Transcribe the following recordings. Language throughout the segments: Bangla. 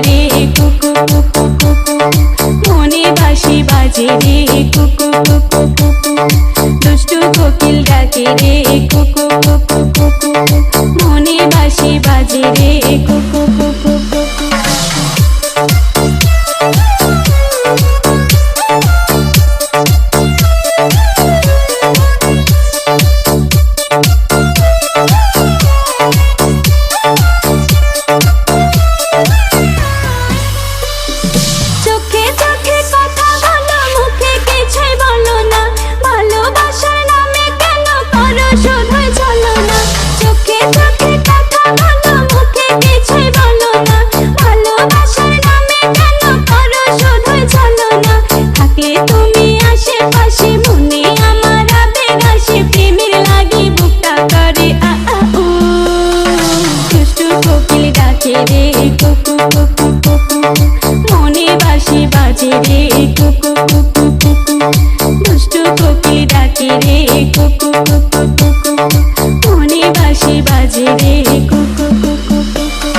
রে কুকু কুকু কুকু, মনে বাঁশি বাজে রে কুকু কুকু কুকু, দুষ্টু কোকিল ডাকে রে কুকু কুকু কুকু, মনে বাঁশি বাজে রে কুকু কুকু কুকু। রে কুকু কুকু কুকু, মনে বাঁশি বাজে রে কুকু কুকু কুকু, দুষ্টু কোকিল ডাকে রে কুকু কুকু কুকু, মনে বাঁশি বাজে রে কুকু কুকু কুকু।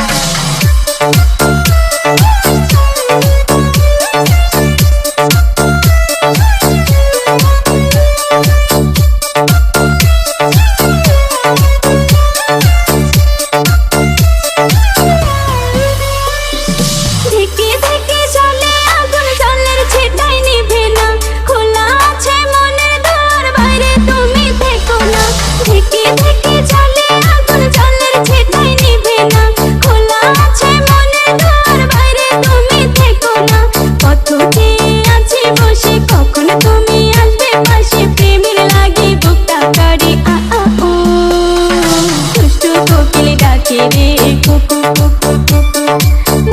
রে কুকু কুকু কুকু,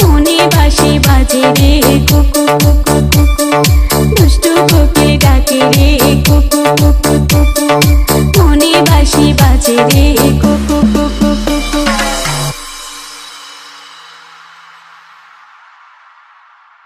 মনে বাঁশি বাজে রে কুকু কুকু কুকু, দুষ্টু কোকিল ডাকে রে কুকু কুকু কুকু, মনে বাঁশি বাজে রে